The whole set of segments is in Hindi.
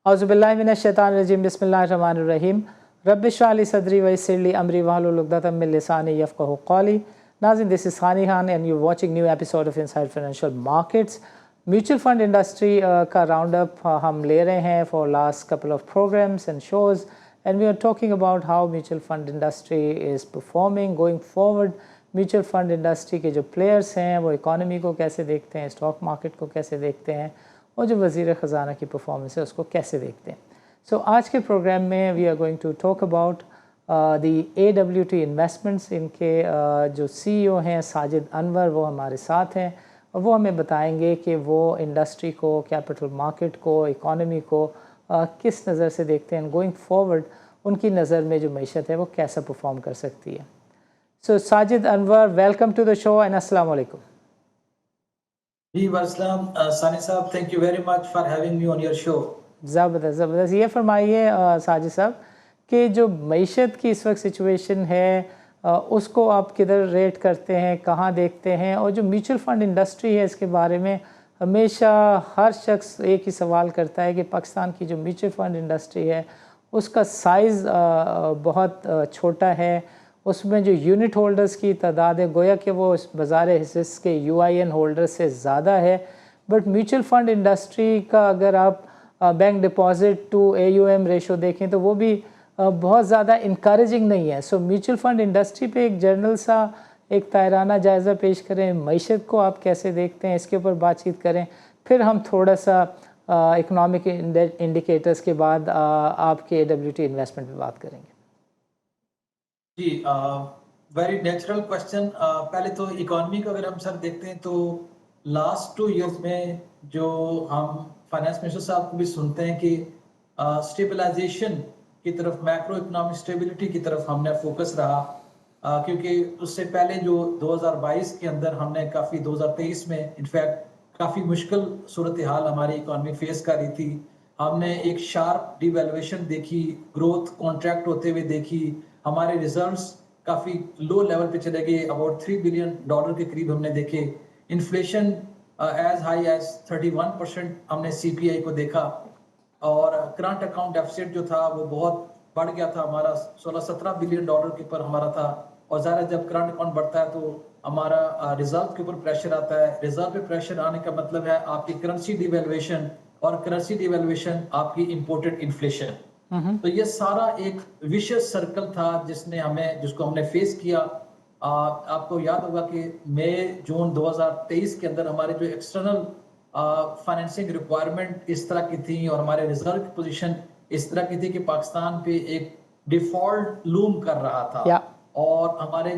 औज़ुबिल्लाहिमिनश्शैतानिर्रजीम बिस्मिल्लाहिर्रहमानिर्रहीम रब्बिश्रह ली सदरी वयस्सिर ली अमरी वहलुल उक़दतम मिन लिसानी यफ़क़हू क़ौली। नाज़रीन, this is Hani Khan and you are watching new episode of inside financial markets. Mutual fund industry का राउंड अप हम ले रहे हैं for last couple of programs and shows and we are talking about how mutual fund industry is performing going forward. Mutual fund industry के जो प्लेयर्स हैं वो इकॉनमी को कैसे देखते हैं, स्टॉक मार्केट को कैसे देखते हैं और जो वज़ीर ख़जाना की परफॉर्मेंस है उसको कैसे देखते हैं। सो आज के प्रोग्राम में we are going to talk about the AWT investments. इनके जो CEO हैं साजिद अनवर, वो हमारे साथ हैं और वो हमें बताएंगे कि वो इंडस्ट्री को, कैपिटल मार्केट को, इकॉनमी को किस नज़र से देखते हैं। गोइंग फॉरवर्ड उनकी नज़र में जो मईशत है वो कैसा परफॉर्म कर सकती है। So Sajid Anwar, welcome to the show and अस्सलाम वालेकुम। जी वालेकुम सानी साहब, thank you very much for having me on your show. ज़बरदस्त ज़बरदस्त। ये फरमाइए साजिद साहब कि जो मईशत की इस वक्त सिचुएशन है उसको आप किधर रेट करते हैं, कहाँ देखते हैं, और जो म्यूचुअल फंड इंडस्ट्री है इसके बारे में हमेशा हर शख्स एक ही सवाल करता है कि पाकिस्तान की जो म्यूचुअल फंड इंडस्ट्री है उसका साइज़ बहुत छोटा है, उसमें जो यूनिट होल्डर्स की तादाद है गोया कि वो इस बाज़ार हिस्स के UIN होल्डर्स से ज़्यादा है। बट म्यूचुअल फंड इंडस्ट्री का अगर आप bank deposit to AUM ratio देखें तो वो भी बहुत ज़्यादा इनकरेजिंग नहीं है। सो म्यूचुअल फंड इंडस्ट्री पे एक जनरल सा एक तायराना जायज़ा पेश करें, मईशत को आप कैसे देखते हैं, इसके ऊपर बातचीत करें, फिर हम थोड़ा सा इकनॉमिक इंडिकेटर्स के बाद आपके AWT इन्वेस्टमेंट पे बात करेंगे। जी, वेरी नेचुरल क्वेश्चन। पहले तो इकोनॉमी को अगर हम सर देखते हैं तो लास्ट 2 इयर्स में जो हम फाइनेंस मिनिस्टर साहब को भी सुनते हैं कि स्टेबलाइजेशन की तरफ, मैक्रो इकोनॉमिक स्टेबिलिटी की तरफ हमने फोकस रहा, क्योंकि उससे पहले जो 2022 के अंदर हमने काफ़ी 2023 में इनफैक्ट काफ़ी मुश्किल सूरत हाल हमारी इकोनॉमी फेस कर रही थी। हमने एक शार्प डिवैल्यूएशन देखी, ग्रोथ कॉन्ट्रैक्ट होते हुए देखी, हमारे रिजल्ट्स काफ़ी लो लेवल पे चले गए, अबाउट $3 बिलियन के करीब हमने देखे। इन्फ्लेशन एज हाई एज 31% हमने CPI को देखा, और करंट अकाउंट डेफिसिट जो था वो बहुत बढ़ गया था, हमारा 16-17 बिलियन डॉलर के ऊपर हमारा था। और ज़्यादा जब करंट अकाउंट बढ़ता है तो हमारा रिजर्व के ऊपर प्रेशर आता है। रिजर्व पे प्रेशर आने का मतलब है आपकी करेंसी डिवैल्यूएशन, और करेंसी डिवैल्यूएशन आपकी इंपोर्टेड इन्फ्लेशन। तो ये सारा एक विशियस सर्कल था जिसको हमने फेस किया। आपको याद होगा कि मई-जून 2023 के अंदर हमारे जो एक्सटर्नल फाइनेंसिंग रिक्वायरमेंट इस तरह की थी और हमारे रिजर्व की पोजीशन इस तरह की थी कि पाकिस्तान पे एक डिफॉल्ट लूम कर रहा था। और हमारे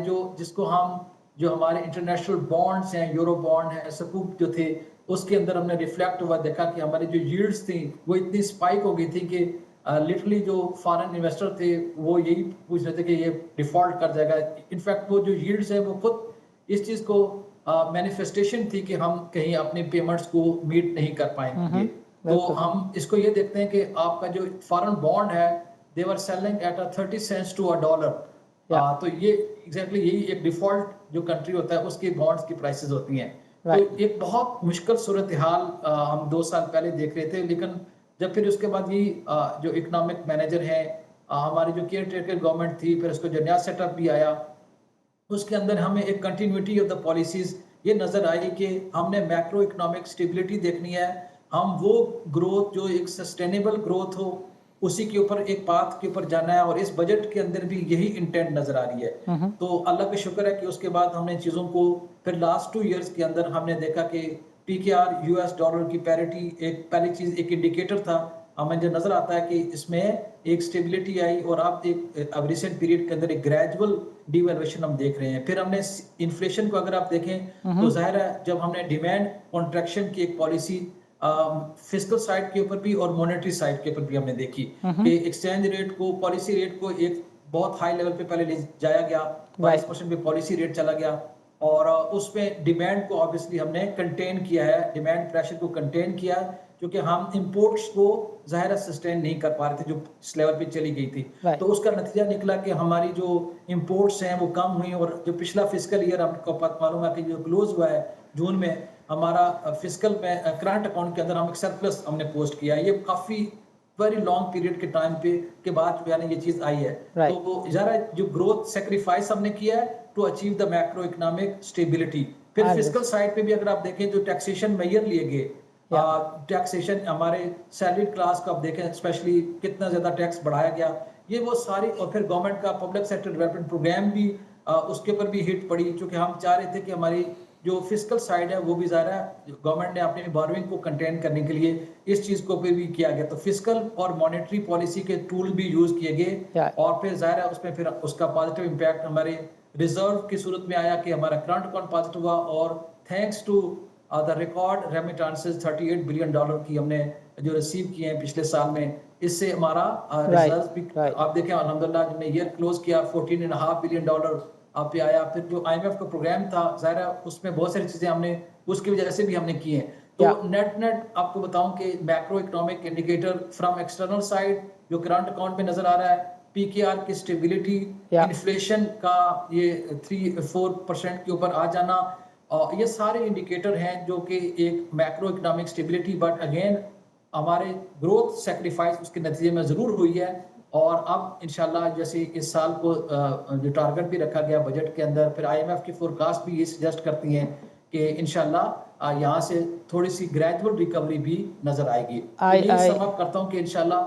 जो हमारे इंटरनेशनल बॉन्ड्स हैं, यूरो बॉन्ड है, सकूक जो थे, उसके अंदर हमने रिफ्लेक्ट हुआ देखा कि हमारी जो यील्ड्स थी वो इतनी स्पाइक हो गई थी कि लिटरली जो फॉरेन इन्वेस्टर थे वो यही पूछ रहे थे कि ये डिफॉल्ट कर जाएगा। इनफैक्ट वो जो यील्ड्स है वो खुद इस चीज़ को मैनिफेस्टेशन थी कि हम कहीं अपने पेमेंट्स को मीट नहीं कर पाएंगे। तो हम इसको ये देखते हैं कि आपका जो फॉरेन बॉन्ड है, they were selling at 30 cents to $1। तो ये एग्जैक्टली यही एक डिफॉल्ट जो कंट्री होता है उसके बॉन्ड्स की प्राइसेस होती हैं। तो एक बहुत मुश्किल सूरत हाल हम 2 साल पहले देख रहे थे, लेकिन जब फिर उसके बाद ये जो इकोनॉमिक मैनेजर है, हमारी जो केयर टेकर गवर्नमेंट थी, फिर उसको जो नया सेटअप भी आया, उसके अंदर हमें एक कंटिन्यूटी ऑफ द पॉलिसीज ये नजर आई कि हमने मैक्रो इकोनॉमिक स्टेबिलिटी देखनी है। हम वो ग्रोथ जो एक सस्टेनेबल ग्रोथ हो उसी के ऊपर एक पाथ के ऊपर जाना है, और इस बजट के अंदर भी यही इंटेंट नजर आ रही है। तो अल्लाह का शुक्र है कि उसके बाद हमने चीज़ों को फिर लास्ट 2 इयर्स के अंदर हमने देखा कि PKR US डॉलर की पैरिटी एक पहली चीज़, एक इंडिकेटर था, हमें जो नजर आता है कि इसमें एक स्टेबिलिटी आई, और अब रिसेंट पीरियड के अंदर एक ग्रेजुअल डिवैल्यूएशन हम देख रहे हैं। फिर हमने इन्फ्लेशन को अगर आप देखें तो जाहिर है जब हमने डिमांड कॉन्ट्रैक्शन की एक पॉलिसी फिस्कल साइड के ऊपर भी और मॉनेटरी साइड के ऊपर भी हमने देखी कि एक्सचेंज रेट को, पॉलिसी रेट को एक बहुत हाई लेवल पे पहले ले जाया गया, 22% पे पॉलिसी रेट चला गया, और उसमें डिमांड को ऑब्वियसली हमने कंटेन किया है, डिमांड प्रेशर को कंटेन किया है, क्योंकि हम इंपोर्ट्स को ज़ाहिर सस्टेन नहीं कर पा रहे थे जो इस लेवल पे चली गई थी। तो उसका नतीजा निकला कि हमारी जो इंपोर्ट्स हैं वो कम हुई, और जो पिछला फिस्कल ईयर आपको मालूम है कि जो क्लोज हुआ है जून में, हमारा फिस्कल में करंट अकाउंट के अंदर हम एक सरप्लस हमने पोस्ट किया है। ये काफ़ी वेरी लॉन्ग पीरियड के टाइम पे के बाद जो है ना ये चीज आई है। Right. तो वो जरा जो ग्रोथ सेक्रीफाइस हमने किया है to achieve the macro economic stability. फिर Understood. फिजिकल साइड पे भी अगर आप देखें जो टैक्सेशन मेजर लिए गए, Yeah. टैक्सेशन हमारे सैलरीड क्लास को आप देखें स्पेशली कितना ज्यादा टैक्स बढ़ाया गया, ये वो सारी, और फिर गवर्नमेंट का पब्लिक सेक्टर डेवलपमेंट प्रोग्राम भी उसके ऊपर भी हिट पड़ी, क्योंकि हम चाह रहे थे कि हमारी जो फिजिकल साइड है वो भी ज़्यादा गवर्नमेंट ने अपनी बोरोइंग को कंटेन करने के लिए इस चीज़ को भी किया गया। तो फिजिकल और मॉनेटरी पॉलिसी के टूल भी यूज़ किए गए। Yeah. और फिर ज़ाहिर है उसमें फिर उसका पॉजिटिव इम्पैक्ट हमारे रिजर्व की सूरत में आया कि हमारा करंट अकाउंट पॉजिटिव हुआ, और thanks to the record remittances $38 billion की हमने जो रिसीव किए हैं पिछले साल में, इससे हमारा रिजर्व भी आप देखें अल्हम्दुलिल्लाह हमने ईयर क्लोज किया $14.5 बिलियन पे आया। फिर जो IMF का प्रोग्राम था ज़ाहिर है उसमें बहुत सारी चीज़ें हमने उसकी वजह से भी हमने की हैं। तो नेट आपको बताऊं कि macro economic indicator from external side जो करंट अकाउंट में नजर आ रहा है, PKR की स्टेबिलिटी, इन्फ्लेशन का ये 3-4% के ऊपर आ जाना, ये सारे इंडिकेटर हैं जो कि एक macro economic stability, but again हमारे ग्रोथ सेक्रीफाइस उसके नतीजे में ज़रूर हुई है। और अब इंशाल्लाह जैसे इस साल को जो टारगेट भी रखा गया बजट के अंदर, फिर IMF की फोरकास्ट भी ये सजेस्ट करती हैं कि इंशाल्लाह यहाँ से थोड़ी सी ग्रेजुअल रिकवरी भी नजर आएगी। तो ये सम अप करता हूँ कि इंशाल्लाह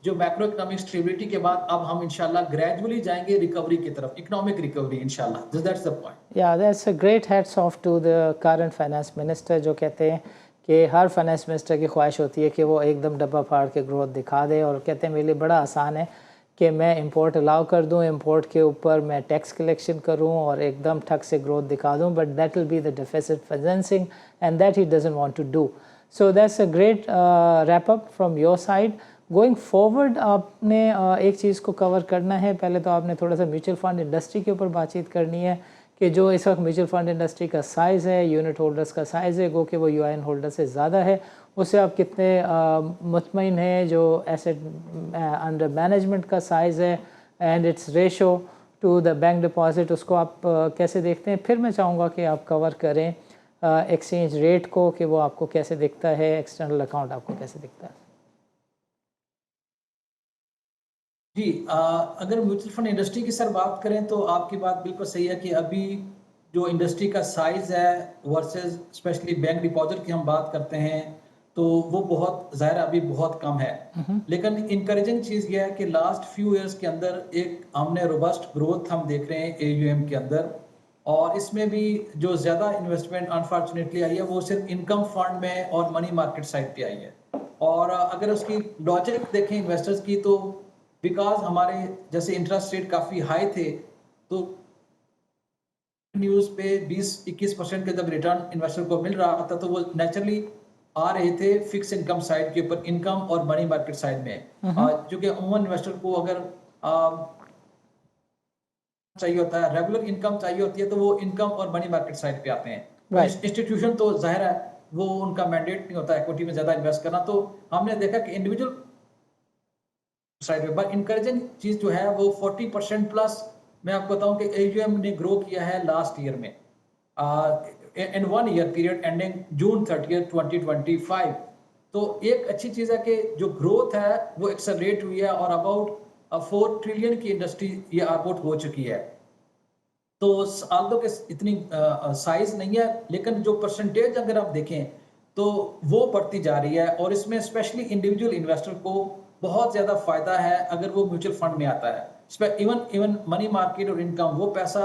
जो मैक्रो इकोनॉमिक स्टेबिलिटी के बाद अब हम इंशाल्लाह ग्रेजुअली जाएंगे रिकवरी की तरफ, इकोनॉमिक रिकवरी इंशाल्लाह। That's the point. या that's a great hats off to the current finance minister, जो कहते हैं कि हर फाइनेंस मिनिस्टर की ख्वाहिश होती है कि वो एकदम डब्बा फाड़ के ग्रोथ दिखा दे, और कहते हैं मेरे लिए बड़ा आसान है कि मैं इंपोर्ट अलाउ कर दूं, इंपोर्ट के ऊपर मैं टैक्स कलेक्शन करूं और एकदम ठग से ग्रोथ दिखा दूं, but that will be the deficit financing and that he doesn't want to do. So that's a great wrap up from your side. Going forward आपने एक चीज़ को कवर करना है। पहले तो आपने थोड़ा सा म्यूचुअल फंड इंडस्ट्री के ऊपर बातचीत करनी है कि जो इस वक्त म्यूचुअल फंड इंडस्ट्री का साइज़ है, यूनिट होल्डर्स का साइज़ है, गो कि वो यूआईएन होल्डर से ज़्यादा है, उससे आप कितने मुतमईन हैं, जो एसेट अंडर मैनेजमेंट का साइज़ है and it's ratio two the bank deposit, उसको आप कैसे देखते हैं। फिर मैं चाहूँगा कि आप कवर करें एक्सचेंज रेट को, कि वो आपको कैसे दिखता है, एक्सटर्नल अकाउंट आपको कैसे दिखता है। जी, अगर म्यूचुअल फंड इंडस्ट्री की सर बात करें तो आपकी बात बिल्कुल सही है कि अभी जो इंडस्ट्री का साइज है वर्सेस स्पेशली बैंक डिपॉजिट की हम बात करते हैं तो वो बहुत ज़ाहिर अभी बहुत कम है। लेकिन इनकरेजिंग चीज़ ये है कि लास्ट फ्यू इयर्स के अंदर एक हमने रोबस्ट ग्रोथ हम देख रहे हैं AUM के अंदर, और इसमें भी जो ज़्यादा इन्वेस्टमेंट अनफॉर्चुनेटली आई है वो सिर्फ इनकम फंड में और मनी मार्केट साइड पे आई है। और अगर उसकी लॉजिक देखें इन्वेस्टर्स की, तो बिकॉज हमारे जैसे इंटरेस्ट रेट काफ़ी हाई थे, तो न्यूज़ पे 20-21% के जब रिटर्न इन्वेस्टर को मिल रहा था तो वो नेचुरली आ रहे थे फिक्स इनकम साइड के ऊपर, इनकम और मनी मार्केट साइड में। क्योंकि अमूमन इन्वेस्टर को अगर चाहिए होता है, रेगुलर इनकम चाहिए होती है, तो वो इनकम और मनी मार्केट साइड पे आते हैं। इंस्टीट्यूशन तो जाहिर है वो उनका मैंडेट नहीं होता इक्विटी में ज़्यादा इन्वेस्ट करना, तो हमने देखा कि इंडिविजुअल साइड में। बट इनकरेजिंग चीज जो है वो 40% प्लस मैं आपको बताऊं कि AUM ने ग्रो किया है लास्ट ईयर में, इन 1 ईयर पीरियड एंडिंग June 30, 2025। तो एक अच्छी चीज है कि जो ग्रोथ है वो एक्सेलरेट हुई है और अबाउट 4 ट्रिलियन की इंडस्ट्री ये आउट हो चुकी है। तो आल्दो के इतनी साइज नहीं है, लेकिन जो परसेंटेज अगर आप देखें तो वो बढ़ती जा रही है, और इसमें स्पेशली इंडिविजुअल इन्वेस्टर को बहुत ज़्यादा फायदा है अगर वो म्यूचुअल फंड में आता है। इवन मनी मार्केट और इनकम, वो पैसा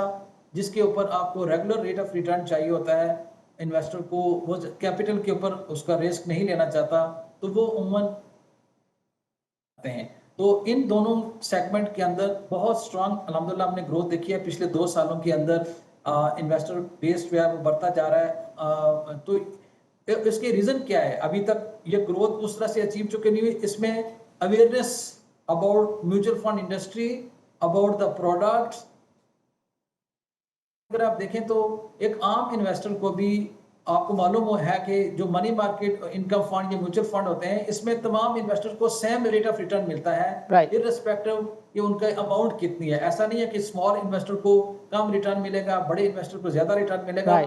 जिसके ऊपर आपको रेगुलर रेट ऑफ रिटर्न चाहिए होता है, इन्वेस्टर को वो कैपिटल के ऊपर उसका रिस्क नहीं लेना चाहता, तो वो उम्मन हैं। तो इन दोनों सेगमेंट के अंदर बहुत स्ट्रांग अल्हम्दुलिल्लाह हमने ग्रोथ देखी है पिछले 2 सालों के अंदर। इन्वेस्टर बेस जो है वो बढ़ता जा रहा है। तो इसके रीजन क्या है, अभी तक ये ग्रोथ उस तरह से अचीव चुके नहीं हुई। इसमें awareness about mutual fund industry, about the products, अगर आप देखें तो एक आम इन्वेस्टर को भी आपको मालूम है कि जो मनी मार्केट इनकम फंड या म्यूचुअल फंड होते हैं, इसमें तमाम इन्वेस्टर को सेम रेट ऑफ रिटर्न मिलता है, इररिस्पेक्टिव कि उनका अमाउंट कितनी है। ऐसा नहीं है कि स्मॉल इन्वेस्टर को कम रिटर्न मिलेगा, बड़े इन्वेस्टर को ज्यादा रिटर्न मिलेगा।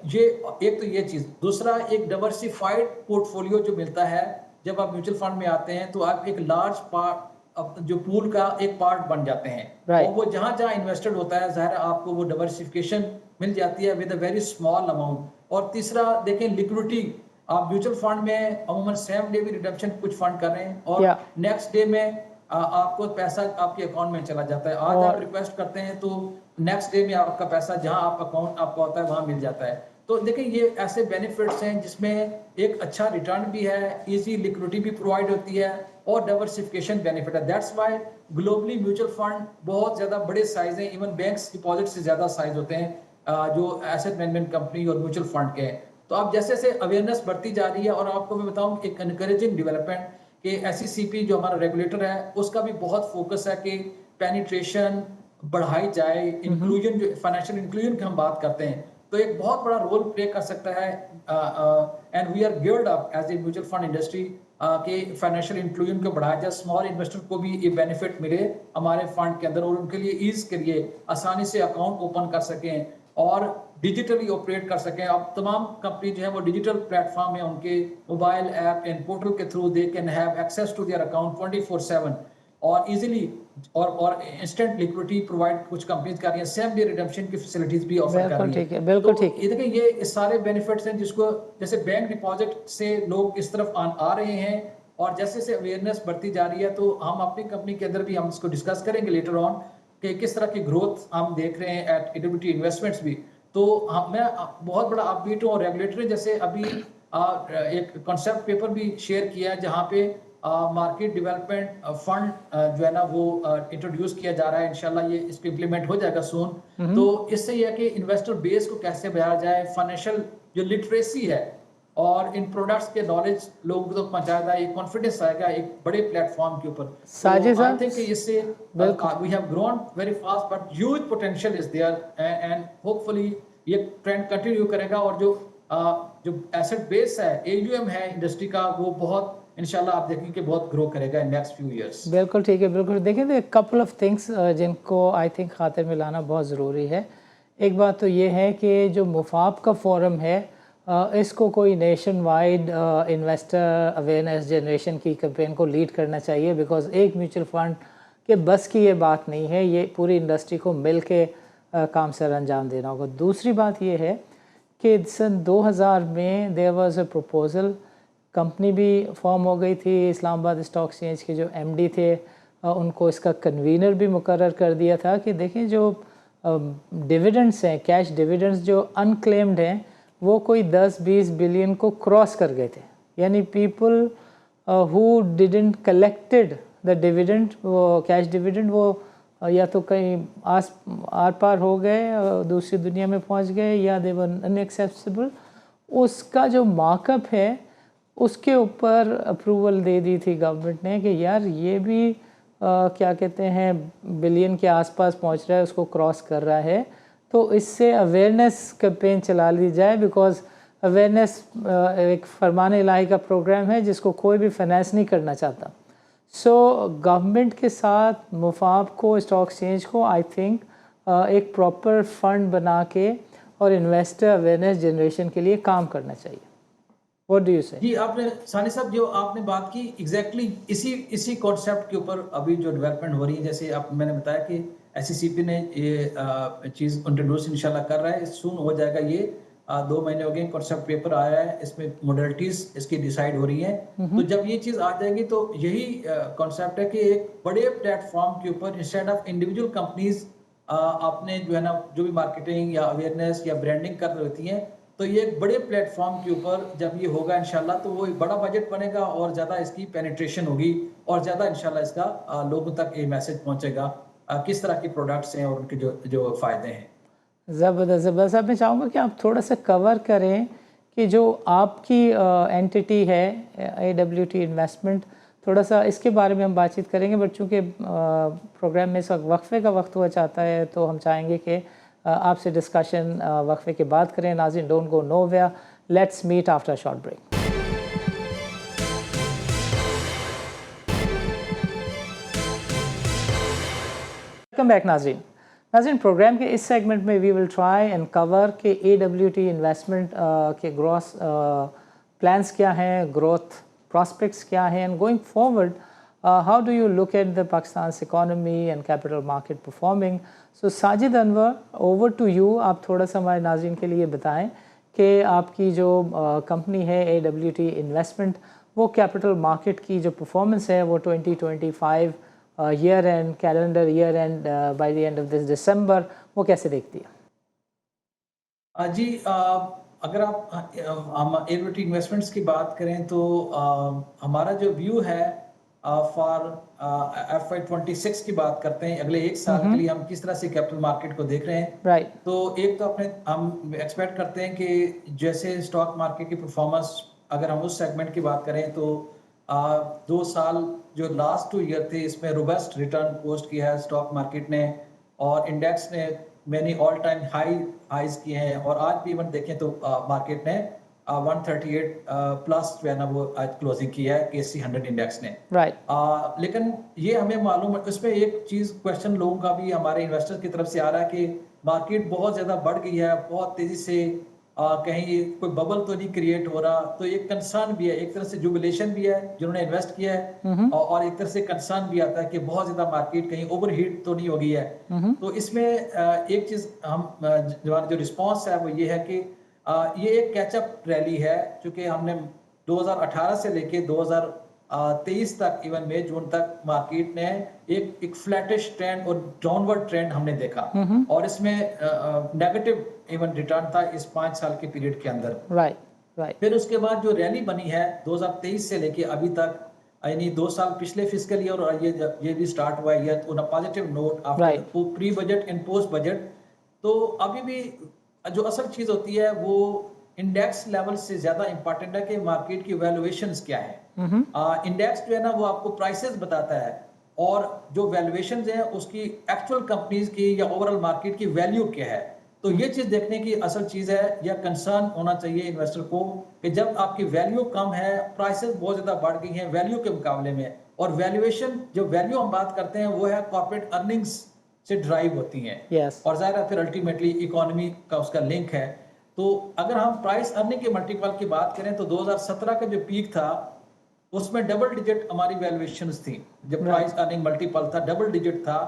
ये एक तो ये चीज। दूसरा, एक डाइवर्सिफाइड पोर्टफोलियो जो मिलता है, जब आप म्यूचुअल फंड में आते हैं तो आप एक लार्ज पार्ट जो पूल का एक पार्ट बन जाते हैं Right. और वो जहां जहां इन्वेस्टेड होता है जाहिर है आपको वो डाइवर्सिफिकेशन मिल जाती है with a very small amount. और तीसरा देखें लिक्विडिटी, आप म्यूचुअल फंड में अमूमन सेम डे भी रिडम्पशन कुछ फंड कर रहे हैं और Yeah. नेक्स्ट डे में आपको पैसा आपके अकाउंट में चला जाता है। आज और- आप रिक्वेस्ट करते हैं तो नेक्स्ट डे में आपका पैसा जहां आप अकाउंट आपका होता है वहां मिल जाता है। तो देखिए ये ऐसे बेनिफिट्स हैं जिसमें एक अच्छा रिटर्न भी है, इजी लिक्विडिटी भी प्रोवाइड होती है और डाइवर्सिफिकेशन बेनिफिट है। That's why globally mutual fund बहुत ज्यादा बड़े साइज हैं, इवन बैंक्स डिपॉजिट से ज्यादा साइज होते हैं जो एसेट मैनेजमेंट कंपनी और म्यूचुअल फंड के हैं। तो अब जैसे जैसे अवेयरनेस बढ़ती जा रही है और आपको मैं बताऊं एक एनकरेजिंग डेवलपमेंट कि SECP जो हमारा रेगुलेटर है उसका भी बहुत फोकस है कि पेनिट्रेशन बढ़ाई जाए, इंक्लूजन जो फाइनेंशियल इंक्लूजन की हम बात करते हैं तो एक बहुत बड़ा रोल प्ले कर सकता है and we are geared up as a mutual fund industry कि फाइनेंशियल इंक्लूजन को बढ़ाया जाए, स्मॉल इन्वेस्टर को भी ये बेनिफिट मिले हमारे फंड के अंदर और उनके लिए ईज के लिए आसानी से अकाउंट ओपन कर सकें और डिजिटली ऑपरेट कर सकें। अब तमाम कंपनी जो है वो डिजिटल प्लेटफॉर्म है, उनके मोबाइल ऐप एंड पोर्टल के through they can have access to their account 24/7 और इजीली और इंस्टेंट लिक्विडिटी प्रोवाइड कुछ कंपनीज कर रही हैं, सेम डे रिडम्पशन की फैसिलिटीज भी ऑफर कर बिल्कुल रही ठीक है, हैं। बिल्कुल तो ठीक है। ये देखिए ये सारे बेनिफिट्स हैं जिसको जैसे बैंक डिपॉजिट से लोग इस तरफ आ रहे हैं और जैसे जैसे अवेयरनेस बढ़ती जा रही है तो हम अपनी कंपनी के अंदर भी हम इसको डिस्कस करेंगे लेटर ऑन कि किस तरह की ग्रोथ हम देख रहे हैं एट AWT इन्वेस्टमेंट्स भी। तो मैं बहुत बड़ा अपबीट हूँ और रेगुलेटर ने जैसे अभी एक कॉन्सेप्ट पेपर भी शेयर किया है जहाँ पे मार्केट डेवलपमेंट फंड जो है ना वो इंट्रोड्यूस किया जा रहा है। इंशाल्लाह ये इस पे इम्प्लीमेंट हो जाएगा सून। तो इससे ये है कि इन्वेस्टर बेस को कैसे बढ़ाया जाए, फाइनेंशियल जो लिटरेसी है और इन प्रोडक्ट्स के नॉलेज लोगों तक पहुंचाया जाए, एक कॉन्फिडेंस आएगा एक बड़े प्लेटफॉर्म के ऊपर। साजिद आई साहब, थिंक इससे we have grown very fast but huge potential is there and hopefully ये ट्रेंड कंटिन्यू करेगा और जो एसेट बेस है AUM है इंडस्ट्री का वो बहुत इंशाल्लाह आप देखेंगे कि बहुत ग्रो करेगा इन नेक्स्ट फ्यू इयर्स। बिल्कुल ठीक है, बिल्कुल। देखिए कपल ऑफ थिंग्स जिनको आई थिंक खाते में लाना बहुत ज़रूरी है। एक बात तो ये है कि जो मुफाब का फोरम है इसको कोई nation wide investor awareness generation की कैंपेन को लीड करना चाहिए, बिकॉज एक म्यूचुअल फंड के बस की ये बात नहीं है, ये पूरी इंडस्ट्री को मिल के काम सर अंजाम देना होगा। दूसरी बात ये है कि सन 2000 में there was a proposal, company भी फॉर्म हो गई थी, इस्लामाबाद स्टॉक एक्सचेंज के जो MD थे उनको इसका कन्वीनर भी मुकर्रर कर दिया था कि देखें जो डिविडेंड्स हैं, कैश डिविडेंड्स जो अनक्लेम्ड हैं वो कोई 10-20 बिलियन को क्रॉस कर गए थे। यानी people who didn't collected the dividend, वो कैश डिविडेंड वो या तो कहीं आर पार हो गए, दूसरी दुनिया में पहुंच गए, या दे वर अनएक्सेसिबल। उसका जो मार्कअप है उसके ऊपर अप्रूवल दे दी थी गवर्नमेंट ने कि यार ये भी क्या कहते हैं बिलियन के आसपास पहुंच रहा है, उसको क्रॉस कर रहा है, तो इससे अवेयरनेस कैंपेन चला ली जाए। बिकॉज अवेयरनेस एक फरमान इलाही का प्रोग्राम है जिसको कोई भी फाइनेंस नहीं करना चाहता। सो गवर्नमेंट के साथ मुफाब को, स्टॉक एक्सचेंज को आई थिंक एक प्रॉपर फंड बना के और इन्वेस्टर अवेयरनेस जनरेशन के लिए काम करना चाहिए। What do you say? जी आपने सानी साहब जो आपने बात की एग्जैक्टली इसी कॉन्सेप्ट के ऊपर अभी जो डेवलपमेंट हो रही है, जैसे आप मैंने बताया कि SECP ने ये चीज इंट्रोड्यूस इंशाल्लाह कर रहा है, सून हो जाएगा ये 2 महीने हो गए कॉन्सेप्ट पेपर आया है, इसमें मॉडलिटीज इसकी डिसाइड हो रही हैं। तो जब ये चीज आ जाएगी तो यही कॉन्सेप्ट है कि एक बड़े प्लेटफॉर्म के ऊपर इंस्टेड ऑफ इंडिविजुअल कंपनीज आपने जो है ना जो भी मार्केटिंग या अवेयरनेस या ब्रांडिंग कर रही होती हैं, तो ये एक बड़े प्लेटफॉर्म के ऊपर जब ये होगा इंशाल्लाह तो वो एक बड़ा बजट बनेगा और ज़्यादा इसकी पेनिट्रेशन होगी और ज़्यादा इंशाल्लाह इसका लोगों तक ये मैसेज पहुंचेगा किस तरह के प्रोडक्ट्स हैं और उनके जो फ़ायदे हैं। ज़बरदस्त ज़बरदस्त। अब मैं चाहूँगा कि आप थोड़ा सा कवर करें कि जो आपकी एंटिटी है AWT इन्वेस्टमेंट, थोड़ा सा इसके बारे में हम बातचीत करेंगे। बट चूँकि प्रोग्राम में इस वक्त वक्फे का वक्त हुआ चाहता है तो हम चाहेंगे कि आपसे डिस्कशन वक्फे के बाद करें। नाज़रीन, don't go nowhere, let's meet after a short break. Welcome back नाज़रीन। नाज़रीन, प्रोग्राम के इस सेगमेंट में we will try and cover के AWT इन्वेस्टमेंट के ग्रोथ प्लान्स क्या हैं, ग्रोथ prospects क्या हैं, and going forward, how do you look at the Pakistan's economy and capital market performing? So Sajid Anwar, over to you. आप थोड़ा सा हमारे नाज़रीन के लिए बताएं कि आपकी जो कंपनी है AWT इन्वेस्टमेंट, वो कैपिटल मार्केट की जो परफॉर्मेंस है वो 2025 year end calendar year end by the end of this December वो कैसे देखती है? जी, अगर आप हम AWT इन्वेस्टमेंट्स की बात करें तो हमारा जो व्यू है फॉर FY26 की बात करते हैं, अगले एक साल के लिए हम किस तरह से कैपिटल मार्केट को देख रहे हैं। राइट। तो एक तो अपने हम एक्सपेक्ट करते हैं कि जैसे स्टॉक मार्केट की परफॉर्मेंस, अगर हम उस सेगमेंट की बात करें तो 2 साल जो लास्ट 2 ईयर थे इसमें रोबस्ट रिटर्न पोस्ट किया है स्टॉक मार्केट ने, और इंडेक्स ने मैंने ऑल टाइम हाईज किए हैं, और आज भी इवन देखें तो मार्केट ने 138 प्लस जो है ना वो आज क्लोजिंग की है KSE 100 इंडेक्स ने। राइट। लेकिन ये हमें मालूम है, उसमें एक चीज क्वेश्चन लोगों का भी हमारे इन्वेस्टर्स की तरफ से आ रहा है कि मार्केट बहुत ज्यादा बढ़ गई है, बहुत तेजी से, कहीं ये कोई बबल तो नहीं क्रिएट हो रहा। तो एक कंसर्न भी है, एक तरह से जुबिलेशन भी है जिन्होंने इन्वेस्ट किया है, और एक तरह से कंसर्न भी आता है कि बहुत ज्यादा मार्केट कहीं ओवरहीट तो नहीं हो गई है। तो इसमें एक चीज हम जो रिस्पॉन्स है वो ये है कि ये एक कैचअप रैली है, क्योंकि हमने 2018 से लेके 2023 तक, इवन मई जून तक मार्केट ने एक फ्लैटिश ट्रेंड और डाउनवर्ड ट्रेंड हमने देखा, और इसमें नेगेटिव इवन रिटर्न था इस 5 साल के पीरियड के अंदर। राइट। फिर उसके बाद जो रैली बनी है 2023 से लेके अभी तक, यानी 2 साल पिछले फिस्कल ईयर और ये भी स्टार्ट हुआ है on a positive note after pre budget and post budget. तो अभी भी जो असल चीज होती है वो इंडेक्स लेवल से ज्यादा इंपॉर्टेंट है कि मार्केट की वैल्यूएशंस क्या है। इंडेक्स जो है ना वो आपको प्राइसेस बताता है, और जो वैल्यूएशंस है उसकी एक्चुअल कंपनीज की या ओवरऑल मार्केट की वैल्यू क्या है। तो ये चीज देखने की असल चीज है, या कंसर्न होना चाहिए इन्वेस्टर को कि जब आपकी वैल्यू कम है, प्राइसेस बहुत ज्यादा बढ़ गई हैं वैल्यू के मुकाबले में, और वैल्यूएशन जो वैल्यू हम बात करते हैं वो है कॉर्पोरेट अर्निंग्स से ड्राइव होती हैं। और जाहिर है फिर अल्टीमेटली इकोनॉमी का उसका लिंक है। तो अगर हम प्राइस अर्निंग के मल्टीपल की बात करें तो 2017 का जो पीक था उसमें डबल डिजिट हमारी वैल्यूएशंस थी, जब प्राइस अर्निंग मल्टीपल था डबल डिजिट था,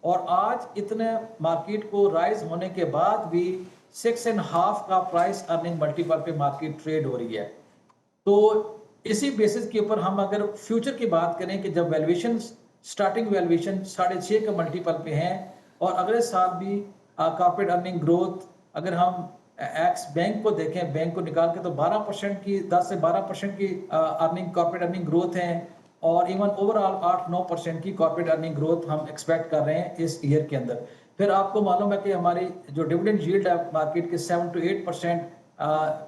और आज इतने मार्केट को राइज होने के बाद भी 6.5 का प्राइस अर्निंग मल्टीपल पे मार्केट ट्रेड हो रही है। तो इसी बेसिस के ऊपर हम अगर फ्यूचर की बात करें कि जब वैल्यूएशन स्टार्टिंग वैल्यूएशन 6.5 के मल्टीपल पे हैं, और अगले साल भी कॉर्पोरेट अर्निंग ग्रोथ अगर हम एक्स बैंक को देखें, बैंक को निकाल के तो 12% की 10 से 12% की अर्निंग कॉर्पोरेट अर्निंग ग्रोथ है, और इवन ओवरऑल 8-9% की कॉर्पोरेट अर्निंग ग्रोथ हम एक्सपेक्ट कर रहे हैं इस ईयर के अंदर। फिर आपको मालूम है कि हमारी जो डिविडेंड यील्ड है मार्केट के 7 to 8%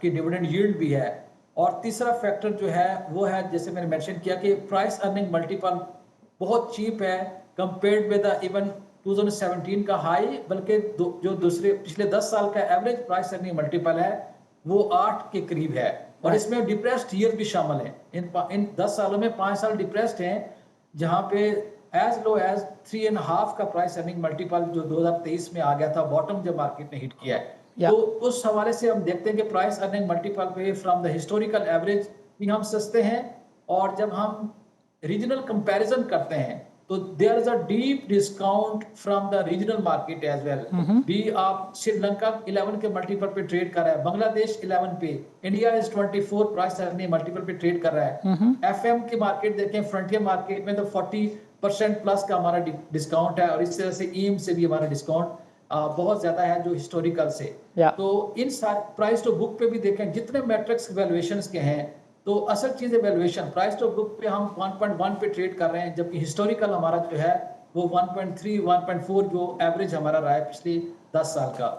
की डिविडेंड यील्ड भी है। और तीसरा फैक्टर जो है वो है, जैसे मैंने मेंशन किया कि प्राइस अर्निंग मल्टीपल बहुत चीप है कंपेयर्ड विद इवन 2017 का हाई, बल्कि जो दूसरे पिछले 10 साल का एवरेज प्राइस अर्निंग मल्टीपल है वो 8 के करीब है, और इसमें डिप्रेस्ड ईयर भी शामिल है। इन 10 सालों में 5 साल डिप्रेस्ड हैं, जहां पे एज लो एज 3.5 का प्राइस अर्निंग मल्टीपल जो 2023 में आ गया था, बॉटम जब मार्केट ने हिट किया है। तो उस हवाले से हम देखते हैं कि प्राइस अर्निंग मल्टीपल पे फ्रॉम द हिस्टोरिकल एवरेज भी हम सस्ते हैं, और जब हम रीजनल कंपैरिजन करते हैं तो there is a deep discount from the regional market as well. भी आप श्रीलंका 11 के मल्टीपल पे ट्रेड कर रहा है, बांग्लादेश 11 पे, India is 24 price earning multiple पे ट्रेड कर रहा है। एफएम की मार्केट देखें, फ्रंटियर मार्केट में तो 40% प्लस का हमारा डिस्काउंट है, और इस तरह से ईम से भी हमारा डिस्काउंट बहुत ज्यादा है जो हिस्टोरिकल से। तो इन सारे प्राइस टू बुक पे भी देखें, जितने मैट्रिक्स वैल्यूएशंस के हैं, तो असल चीज है वैल्यूएशन। प्राइस टू बुक पे हम 1.1 पे ट्रेड कर रहे हैं, जबकि हिस्टोरिकल हमारा जो है वो 1.3 1.4 जो एवरेज हमारा रहा है पिछले 10 साल का।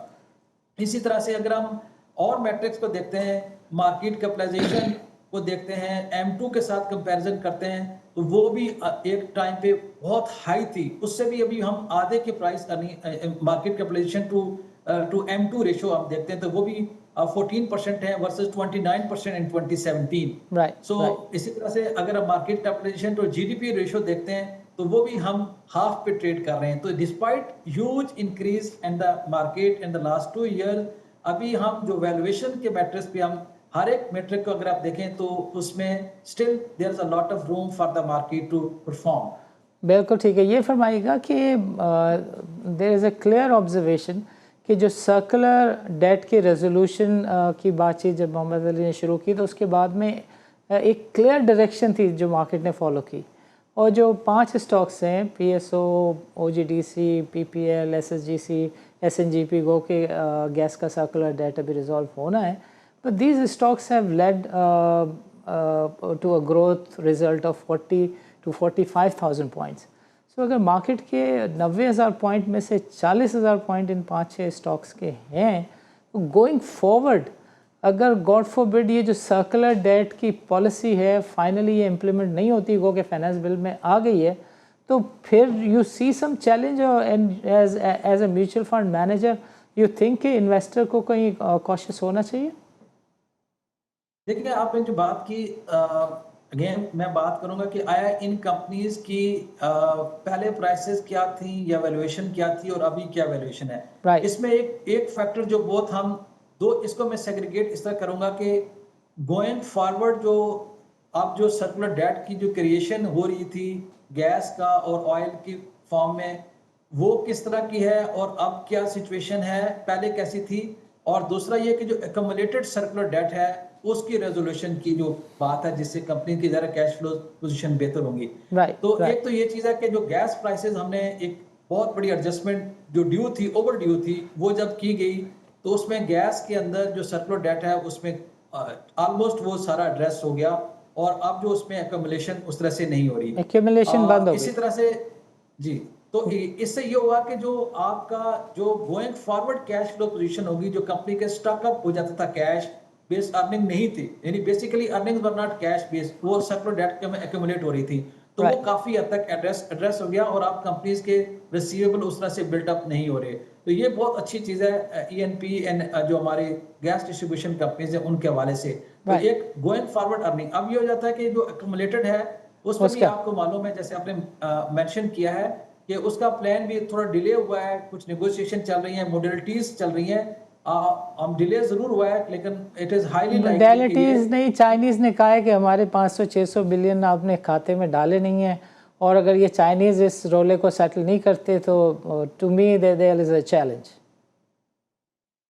इसी तरह से अगर हम और मैट्रिक्स को देखते हैं, मार्केट कैपिटलाइजेशन को देखते हैं, M2 के साथ कंपैरिजन करते हैं, तो वो भी एक टाइम पे बहुत हाई थी, उससे भी अभी हम आधे के price market capitalization to M2 ratio हम देखते हैं तो वो भी 14% है वर्सेस 29% इन 2017। सो इसी तरह से अगर हम market capitalization to GDP ratio देखते हैं तो वो भी हम हाफ पे ट्रेड कर रहे हैं। तो despite huge increase in the market in the last 2 year, अभी हम जो वैल्यूएशन के मैट्रिक्स पे हम हर एक मेट्रिक को अगर आप देखें तो उसमें still there is a lot of room for the market to perform. बिल्कुल ठीक है। ये फरमाइएगा कि there is a clear observation कि जो सर्कुलर डेट के रेजोल्यूशन की बातचीत जब मोहम्मद अली ने शुरू की तो उसके बाद में एक क्लियर डायरेक्शन थी जो मार्केट ने फॉलो की, और जो 5 स्टॉक्स हैं PSO, OGDC, PPL, SSGC, SNGP गो के गैस का सर्कुलर डेट अभी रिजॉल्व होना है, but these stocks have led to a growth result of 40 to 45,000 points. So अगर मार्केट के 90,000 पॉइंट में से 40,000 पॉइंट इन 5-6 स्टॉक्स के हैं, तो गोइंग फॉरवर्ड अगर गॉड फॉरबिड ये जो सर्कुलर डेट की पॉलिसी है फाइनली ये इम्प्लीमेंट नहीं होती, गो के फाइनेंस बिल में आ गई है, तो फिर you see some challenge, and as a mutual fund manager you think कि इन्वेस्टर को कहीं कॉशियस होना चाहिए? देखिए, आपने जो बात की, अगेन मैं बात करूंगा कि आया इन कंपनीज की पहले प्राइसेस क्या थी या वैल्यूएशन क्या थी और अभी क्या वैल्यूएशन है। Right. इसमें एक फैक्टर जो बहुत हम दो, इसको मैं सेग्रीगेट इस तरह करूंगा कि गोइंग फॉरवर्ड जो अब जो सर्कुलर डेट की जो क्रिएशन हो रही थी गैस का और ऑयल की फॉर्म में, वो किस तरह की है और अब क्या सिचुएशन है, पहले कैसी थी। और दूसरा ये कि जो एक्यूमुलेटेड सर्कुलर डेट है उसकी रेजोल्यूशन की जो बात है जिससे कंपनी की ज़रा कैश फ्लो पोजीशन बेहतर होंगी। तो एक तो ये चीज़ है कि जो गैस प्राइसेस हमने एक बहुत बड़ी एडजस्टमेंट जो ड्यू थी, ओवर ड्यू थी, वो जब की गई तो उसमें गैस के अंदर जो सर्कुलर डेट है उसमें ऑलमोस्ट वो सारा एड्रेस हो गया और अब जो उसमें एक्यूमुलेशन उस तरह से नहीं हो रही, एक्यूमुलेशन बंद हो गई। इसी तरह से जी। तो इससे ये हुआ कि जो आपका जो going forward cash flow position होगी, जो कंपनी के स्टॉक अप हो जाता था कैश बेस्ड अर्निंग नहीं थी, यानी basically earnings were not cash based, वो सर्कुलर डेट के में एक्यूमुलेट हो रही थी, तो वो काफी हद तक एड्रेस हो गया और आप कंपनीज के रिसीवेबल उस तरह से बिल्डअप नहीं हो रहे। तो ये बहुत अच्छी चीज है ENP एंड जो हमारे गैस डिस्ट्रीब्यूशन कंपनीज है उनके हवाले से। तो एक गोइंग फॉरवर्ड अर्निंग अब ये हो जाता है कि जो एक्यूमुलेटेड है उसमें भी आपको मालूम है, जैसे आपने मेंशन किया है कि उसका प्लान भी थोड़ा डिले हुआ है, कुछ नेगोशिएशन चल रही है, मोडेलिटीज चल रही हैं, हम डिले जरूर हुआ है लेकिन इट इज हाईली मोडेलिटीज नहीं, चाइनीज ने कहा है कि हमारे 500-600 बिलियन आपने खाते में डाले नहीं है, और अगर ये चाइनीज इस रोले को सेटल नहीं करते तो to me there is a challenge.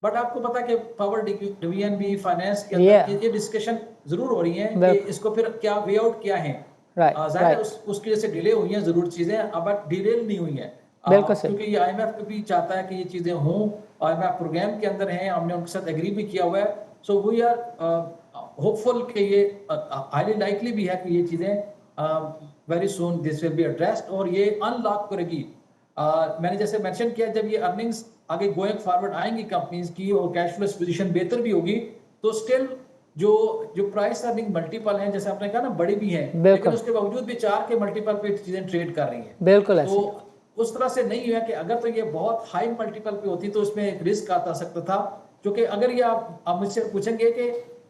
But आपको पता है कि पावर डिवीजन भी फाइनेंस के अंदर ये डिस्कशन जरूर हो रही है कि इसको फिर क्या वे आउट क्या है। उसकी जैसे डिले हुई हैं जरूर चीजें, अब डिले नहीं हुई है क्योंकि ये IMF भी चाहता है कि ये चीजें हों, IMF प्रोग्राम के अंदर हैं, हमने उनके साथ एग्री भी किया हुआ है। सो वी आर होपफुल कि ये हाईली लाइकली भी है कि ये चीजें very soon this will be addressed और ये अनलॉक करेगी। मैंने जैसे मेंशन किया, जब ये अर्निंग्स आगे गोइंग फॉरवर्ड आएंगी कंपनीज की और कैश फ्लो पोजीशन बेहतर भी होगी, तो स्टिल जो प्राइस अर्निंग मल्टीपल हैं, जैसे आपने कहा ना बड़ी भी हैं, लेकिन उसके बावजूद भी 4 के मल्टीपल पे चीजें ट्रेड कर रही हैं। बिल्कुल तो उस तरह से नहीं हुआ कि अगर तो ये बहुत हाई मल्टीपल पे होती तो उसमें एक रिस्क आता सकता था, क्योंकि अगर ये आप मुझसे पूछेंगे कि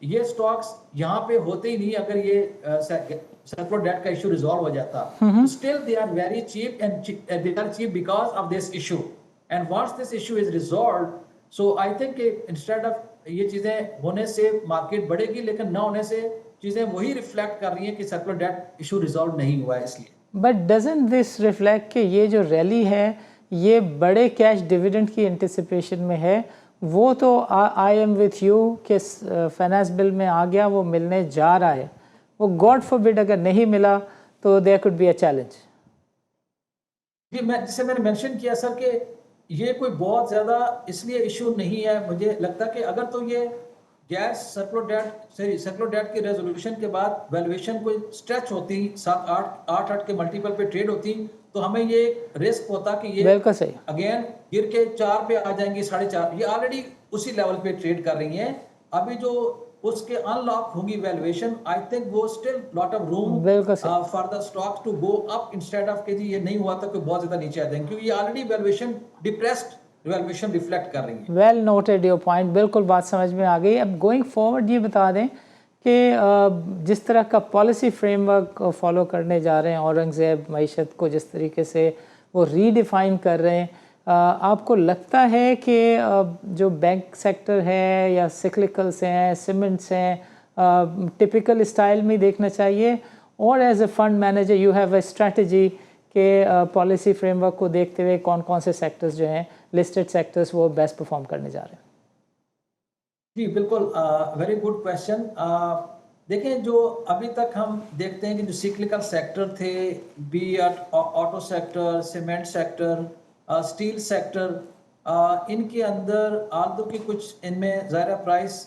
ये स्टॉक्स यहाँ पे होते ही नहीं अगर ये सर्कुलर डेट का इशू रिजॉल्व हो जाता, still they are very cheap and they are cheap because of this issue and once this issue is resolve, so I think instead of ये चीजें होने से मार्केट बढ़ेगी, लेकिन ना होने से चीजें वही रिफ्लेक्ट कर रही हैं कि सर्कुलर डेट इशू रिजॉल्व नहीं हुआ है इसलिए। बट डजंट दिस रिफ्लेक्ट कि ये जो रैली है ये बड़े कैश डिविडेंड की एंटिसिपेशन में है? वो तो आई एम विथ यू कि फाइनेंस बिल में आ गया, वो मिलने जा रहा है, वो गॉड फॉरबिड अगर नहीं मिला तो there could be a challenge. जी, जैसे मैंने मेंशन किया सर कि ये कोई बहुत ज्यादा इसलिए इशू नहीं है, मुझे लगता कि अगर तो ये गैस सर्कुलर डेट की रेजोल्यूशन के बाद वैल्यूएशन कोई स्ट्रेच होती 7-8 के मल्टीपल पे ट्रेड होती, तो हमें ये रिस्क होता कि ये अगेन गिर के 4 पे आ जाएंगी, 4.5। ये ऑलरेडी उसी लेवल पे ट्रेड कर रही हैं। अभी जो उसके अनलॉक होंगी वैल्यूएशन, आई थिंक वो still lot of room for the stocks to go up instead of के जी ये नहीं हुआ तो कोई बहुत ज्यादा नीचे आ जाएंगे, क्योंकि ये already valuation depressed valuation reflect कर रही है। वेल नोटेड योर पॉइंट, बिल्कुल बात समझ में आ गई। अब गोइंग फॉरवर्ड ये बता दें कि जिस तरह का पॉलिसी फ्रेमवर्क फॉलो करने जा रहे हैं, औरंगज़ेब मईशत को जिस तरीके से वो रीडिफाइन कर रहे हैं, आपको लगता है कि जो बैंक सेक्टर है या सिक्लिकल्स हैं, सीमेंट्स हैं, टिपिकल स्टाइल में देखना चाहिए, और as a fund manager you have a strategy के पॉलिसी फ्रेमवर्क को देखते हुए कौन कौन से सेक्टर्स जो हैं लिस्टेड सेक्टर्स वो बेस्ट परफॉर्म करने जा रहे हैं? जी बिल्कुल, वेरी गुड क्वेश्चन। देखें, जो अभी तक हम देखते हैं कि जो सिक्लिकल सेक्टर थे, be it auto sector, cement sector, steel sector, इनके अंदर आल्दो कि कुछ इनमें ज़ाहिर प्राइस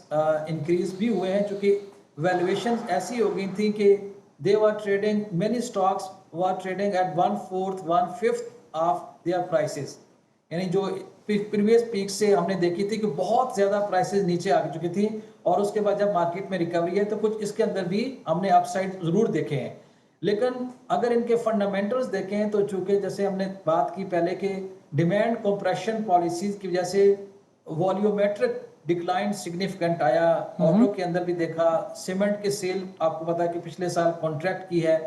इंक्रीज भी हुए हैं, चूँकि वैल्यूएशन ऐसी हो गई थी कि they were trading, many stocks were trading at 1/4 1/5 of their prices. यानी जो प्रीवियस पीक से हमने देखी थी कि बहुत ज़्यादा प्राइसेस नीचे आ चुकी थी, और उसके बाद जब मार्केट में रिकवरी है तो कुछ इसके अंदर भी हमने अपसाइड ज़रूर देखे हैं। लेकिन अगर इनके फंडामेंटल्स देखें तो चूंकि जैसे हमने बात की पहले कि डिमांड कंप्रेशन पॉलिसीज की वजह से वॉल्यूमेट्रिक डिक्लाइन सिग्निफिकेंट आया, ऑटो के अंदर भी देखा, सीमेंट के सेल आपको पता है कि पिछले साल कॉन्ट्रैक्ट की है,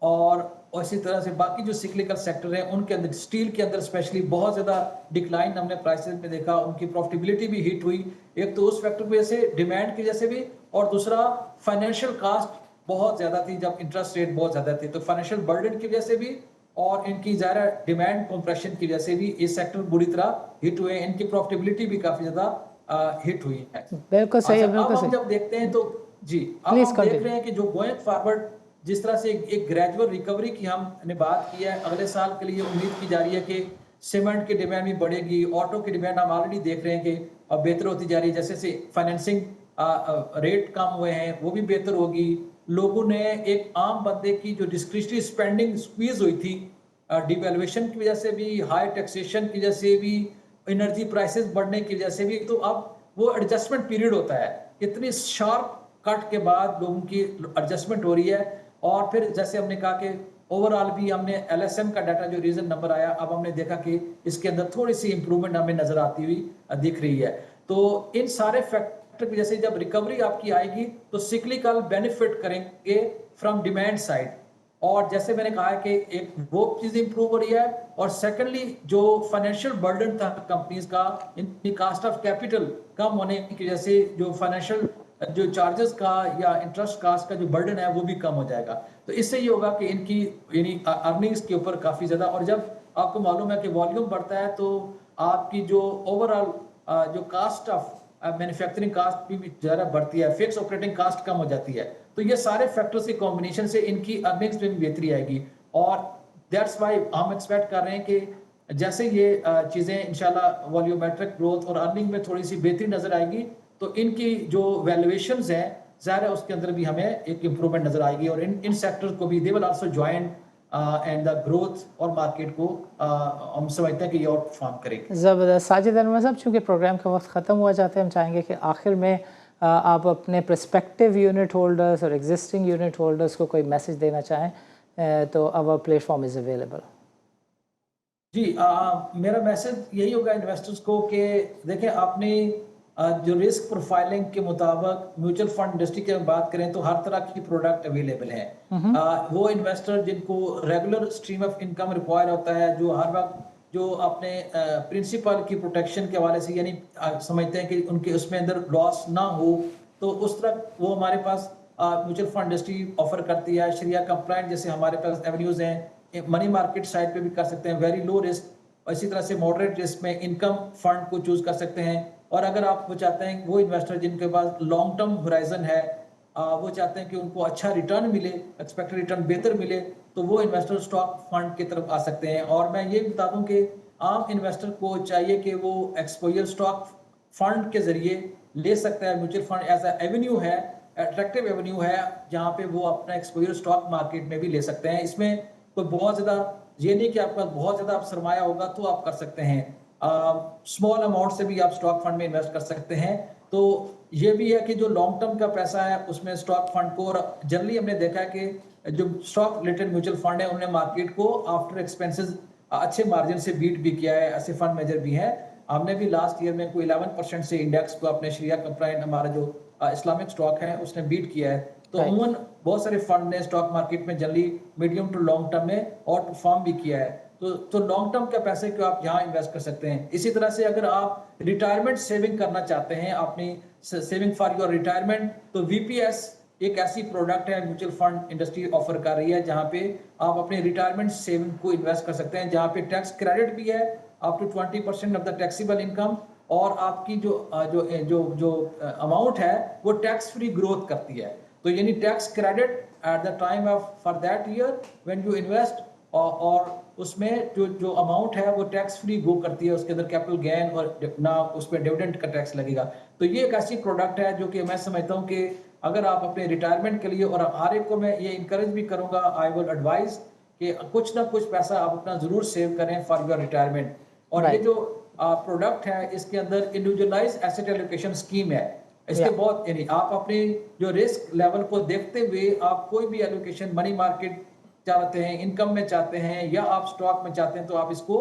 और इसी तरह से बाकी जो सिक्लिकल सेक्टर हैं उनके अंदर, स्टील के अंदर स्पेशली बहुत ज़्यादा डिक्लाइन हमने प्राइसेस में देखा, उनकी प्रॉफिटेबिलिटी भी हिट हुई। एक तो उस फैक्टर की वजह से, डिमांड की वजह से भी, और दूसरा फाइनेंशियल कास्ट बहुत ज़्यादा थी जब इंटरेस्ट रेट बहुत ज़्यादा थी, तो फाइनेंशियल बर्डन की वजह से भी और इनकी ज़्यादा डिमांड कंप्रेशन की वजह से भी ये सेक्टर बुरी तरह हिट हुए, इनकी प्रॉफिटेबिलिटी भी काफ़ी ज़्यादा हिट हुई है। बिल्कुल सही है, बिल्कुल अब हम सही। जब देखते हैं तो जी, अब प्लीज हम देख कंटिन्यू। रहे हैं कि जो गोइंग फॉरवर्ड जिस तरह से एक ग्रेजुअल रिकवरी की हमने बात की है, अगले साल के लिए उम्मीद की जा रही है कि सीमेंट की डिमांड भी बढ़ेगी, ऑटो की डिमांड हम ऑलरेडी देख रहे हैं कि अब बेहतर होती जा रही है, जैसे से फाइनेंसिंग रेट कम हुए हैं वो भी बेहतर होगी। लोगों ने, एक आम बंदे की जो डिस्क्रिशनरी स्पेंडिंग स्क्वीज हुई थी डिवैल्यूएशन की वजह से भी, हाई टैक्सेशन की वजह से भी, एनर्जी प्राइसेस बढ़ने की वजह से भी, तो अब वो एडजस्टमेंट पीरियड होता है, इतनी शार्प कट के बाद लोगों की एडजस्टमेंट हो रही है। और फिर जैसे हमने कहा कि ओवरऑल भी हमने एलएसएम का डाटा जो रीजन नंबर आया, अब हमने देखा कि इसके अंदर थोड़ी सी इंप्रूवमेंट हमें नजर आती हुई दिख रही है। तो इन सारे फैक्टर की जैसे जब रिकवरी आपकी आएगी तो सिक्लिकल बेनिफिट करेंगे फ्रॉम डिमांड साइड, और जैसे मैंने कहा है कि एक वो चीज इंप्रूव हो रही है, और सेकेंडली जो फाइनेंशियल बर्डन था कंपनीज का, इनकी कास्ट ऑफ कैपिटल कम होने की वजह से जो फाइनेंशियल जो चार्जेस का या इंटरेस्ट कास्ट का जो बर्डन है वो भी कम हो जाएगा। तो इससे ये होगा कि इनकी यानी अर्निंग्स के ऊपर काफी ज्यादा, और जब आपको मालूम है कि वॉल्यूम बढ़ता है तो आपकी जो ओवरऑल जो कास्ट ऑफ मैन्युफैक्चरिंग कास्ट भी ज़्यादा बढ़ती है, फिक्स ऑपरेटिंग कास्ट कम हो जाती है। तो ये सारे फैक्टर्स की कॉम्बिनेशन से इनकी अर्निंग्स में भी बेहतरी आएगी, और दैट्स वाई हम एक्सपेक्ट कर रहे हैं कि जैसे ये चीज़ें इंशाल्लाह वॉल्यूमेट्रिक ग्रोथ और अर्निंग में थोड़ी सी बेहतरी नजर आएगी, तो इनकी जो वैल्यूएशंस हैं ज़ाहिर है उसके अंदर भी हमें एक इम्प्रूवमेंट नजर आएगी, और इन सेक्टर्स को भी they will also join and the growth और मार्केट को हम समझते हैं कि ये और परफॉर्म करेगी। ज़बरदस्त। साजिद अनवर साहब, चूँकि प्रोग्राम का वक्त ख़त्म हुआ जाता है, हम चाहेंगे कि आखिर में आप अपने प्रस्पेक्टिव यूनिट होल्डर्स और एग्जिस्टिंग यूनिट होल्डर्स को कोई मैसेज देना चाहें तो आवर प्लेटफॉर्म इज़ अवेलेबल। जी, मेरा मैसेज यही होगा इन्वेस्टर्स को कि देखें, आपने जो रिस्क प्रोफाइलिंग के मुताबिक म्यूचुअल फंड इंडस्ट्री की बात करें तो हर तरह की प्रोडक्ट अवेलेबल है। वो इन्वेस्टर जिनको regular stream of income require होता है, जो हर वक्त जो अपने प्रिंसिपल की प्रोटेक्शन के हवाले से यानी समझते हैं कि उनके उसमें अंदर लॉस ना हो, तो उस तरह वो हमारे पास म्यूचुअल फंड इंडस्ट्री ऑफर करती है। शरिया कंप्लाइंट जैसे हमारे पास एवेन्यूज हैं, मनी मार्केट साइड पे भी कर सकते हैं, वेरी लो रिस्क, और इसी तरह से मॉडरेट रिस्क में इनकम फंड को चूज कर सकते हैं। और अगर आप वो चाहते हैं, वो इन्वेस्टर जिनके पास लॉन्ग टर्म होराइजन है, वो चाहते हैं कि उनको अच्छा रिटर्न मिले, एक्सपेक्टेड रिटर्न बेहतर मिले, तो वो इन्वेस्टर स्टॉक फंड की तरफ आ सकते हैं। और मैं ये बता दूं कि आम इन्वेस्टर को चाहिए कि वो एक्सपोजर स्टॉक फंड के जरिए ले सकता है। म्यूचुअल फंड एज एवेन्यू है, अट्रैक्टिव एवेन्यू है, जहाँ पे वो अपना एक्सपोजर स्टॉक मार्केट में भी ले सकते हैं। इसमें कोई बहुत ज़्यादा ये नहीं कि आपका बहुत ज़्यादा आप सरमाया होगा तो आप कर सकते हैं, स्मॉल अमाउंट से भी आप स्टॉक फंड में इन्वेस्ट कर सकते हैं। तो ये भी है कि जो लॉन्ग टर्म का पैसा है उसमें स्टॉक फंड को, और जनरली हमने देखा है कि जो स्टॉक रिलेटेड म्यूचुअल फंड है उन्होंने मार्केट को आफ्टर एक्सपेंसेस अच्छे मार्जिन से बीट भी किया है, ऐसे फंड मेजर भी हैं। हमने भी लास्ट ईयर में कोई 11% से इंडेक्स को अपने शरिया कंप्लाइंट हमारा जो इस्लामिक स्टॉक है उसने बीट किया है। तो अमूमन बहुत सारे फंड ने स्टॉक मार्केट में generally medium to long term में और परफॉर्म भी किया है। तो लॉन्ग टर्म के पैसे को आप यहाँ इन्वेस्ट कर सकते हैं। इसी तरह से अगर आप रिटायरमेंट सेविंग करना चाहते हैं, अपनी सेविंग फॉर योर रिटायरमेंट, तो वीपीएस एक ऐसी प्रोडक्ट है म्यूचुअल फंड इंडस्ट्री ऑफर कर रही है जहां पे आप अपने रिटायरमेंट सेविंग को इन्वेस्ट कर सकते हैं, जहां पे टैक्स क्रेडिट भी है up to 20% of the taxable income, और आपकी जो जो जो जो अमाउंट है वो टैक्स फ्री ग्रोथ करती है। तो यानी tax credit at the time of for that year when you invest, और उसमें जो अमाउंट है वो टैक्स फ्री गो करती है, उसके अंदर कैपिटल गेन और ना उसमें डिविडेंड का टैक्स लगेगा। तो ये एक ऐसी प्रोडक्ट है जो कि मैं समझता हूँ कि अगर आप अपने रिटायरमेंट के लिए, और हर एक को मैं ये इंकरेज भी करूंगा, आई विल एडवाइज कि कुछ ना कुछ पैसा आप अपना जरूर सेव करें फॉर योर रिटायरमेंट। और ये जो प्रोडक्ट है इसके अंदर इंडिविजुअलाइज एसेट एलोकेशन स्कीम है। इसके बहुत यानी आप अपने जो रिस्क लेवल को देखते हुए आप कोई भी एलोकेशन मनी मार्केट चाहते हैं, इनकम में चाहते हैं, या आप स्टॉक में चाहते हैं, तो आप इसको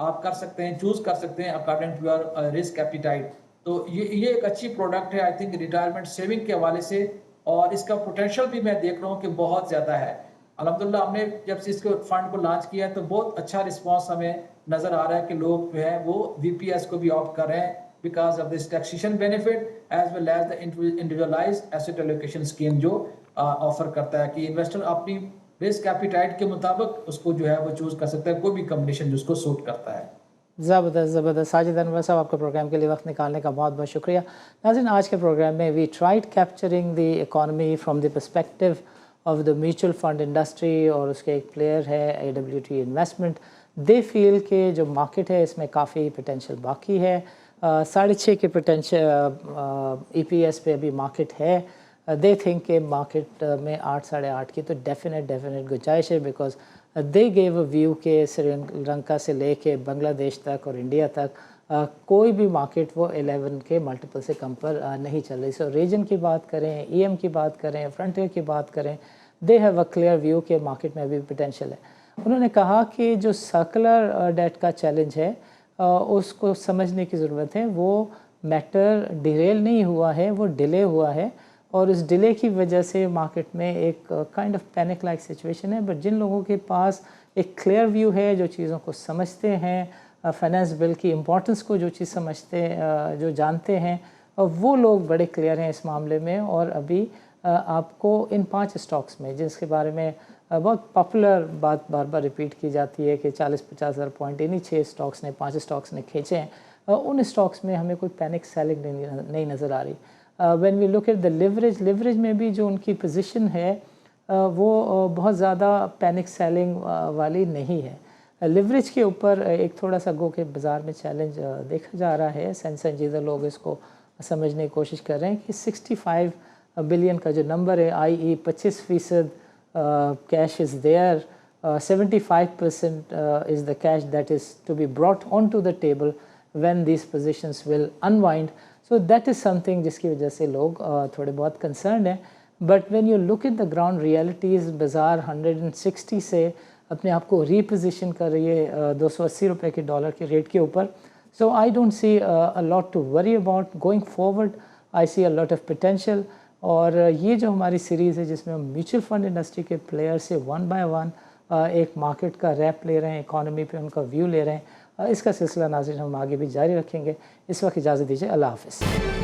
आप कर सकते हैं, चूज कर सकते हैं according to your risk appetite. तो ये एक अच्छी प्रोडक्ट है आई थिंक रिटायरमेंट सेविंग के हवाले से, और इसका पोटेंशियल भी मैं देख रहा हूँ कि बहुत ज़्यादा है। अल्हम्दुलिल्लाह हमने जब से इसको फंड को लॉन्च किया है तो बहुत अच्छा रिस्पॉन्स हमें नज़र आ रहा है कि लोग जो है वो वीपीएस को भी ऑप्ट कर रहे हैं because of this taxation benefit as well as the individualized asset allocation scheme जो ऑफर करता है कि इन्वेस्टर अपनी रिस्क एपिटाइट के मुताबिक उसको जो है वो चूज़ कर सकता है, कोई भी कॉम्बिनेशन जिसको सूट करता है। ज़बरदस्त ज़बरदस्त। साजिद अनवर साहब, आपके प्रोग्राम के लिए वक्त निकालने का बहुत बहुत शुक्रिया। नाज़रीन, आज के प्रोग्राम में we tried capturing the economy from the perspective of the mutual fund industry, और उसके एक प्लेयर है AWT इन्वेस्टमेंट। दे फील के जो मार्केट है इसमें काफ़ी पोटेंशियल बाकी है। 6.5 के पोटेंशियल EPS पे अभी मार्केट है। दे थिंक के मार्केट में 8 साढ़े 8 की तो डेफिनेट गुंजाइश है, because they gave a view के श्रीलंका से लेके बांग्लादेश तक और इंडिया तक कोई भी मार्केट वो 11 के मल्टीपल से कम पर नहीं चल रही। सो रीजन की बात करें, EM की बात करें, फ्रंटियर की बात करें, they have a clear view के मार्केट में अभी पोटेंशियल है। उन्होंने कहा कि जो सर्कुलर डेट का चैलेंज है उसको समझने की ज़रूरत है। वो मैटर डिरेल नहीं हुआ है, वो डिले हुआ है, और इस डिले की वजह से मार्केट में एक kind of panic like situation है। बट जिन लोगों के पास एक क्लियर व्यू है, जो चीज़ों को समझते हैं, फाइनेंस बिल की इम्पोर्टेंस को जो चीज़ समझते हैं, जो जानते हैं, वो लोग बड़े क्लियर हैं इस मामले में। और अभी आपको इन 5 स्टॉक्स में, जिसके बारे में बहुत पॉपुलर बात बार बार रिपीट की जाती है कि 40-50 हज़ार पॉइंट इन्हीं 5 स्टॉक्स ने खींचे हैं, उन स्टॉक्स में हमें कोई पैनिक सेलिंग नहीं नज़र आ रही। When we look at the leverage में भी जो उनकी पोजीशन है वो बहुत ज़्यादा पैनिक सेलिंग वाली नहीं है। लिवरेज के ऊपर एक थोड़ा सा गो के बाज़ार में चैलेंज देखा जा रहा है। संजीदा लोग इसको समझने की कोशिश कर रहे हैं कि 65 बिलियन का जो नंबर है, i.e. 25% cash is there, 75% is the cash that is to be brought onto the table when these positions will unwind. So that is something जिसकी वजह से लोग थोड़े बहुत concerned हैं। But when you look at the ground realities, बाज़ार 160 से अपने आप को reposition कर रही है 280 रुपए के डॉलर के रेट के ऊपर। So I don't see a lot to worry about going forward. I see a lot of potential. और ये जो हमारी सीरीज़ है जिसमें हम म्यूचुअल फंड इंडस्ट्री के प्लेयर से 1 by 1 एक मार्केट का रैप ले रहे हैं, इकॉनमी पे उनका व्यू ले रहे हैं, इसका सिलसिला नाज़रीन हम आगे भी जारी रखेंगे। इस वक्त इजाज़त दीजिए, अल्लाह हाफ़िज़।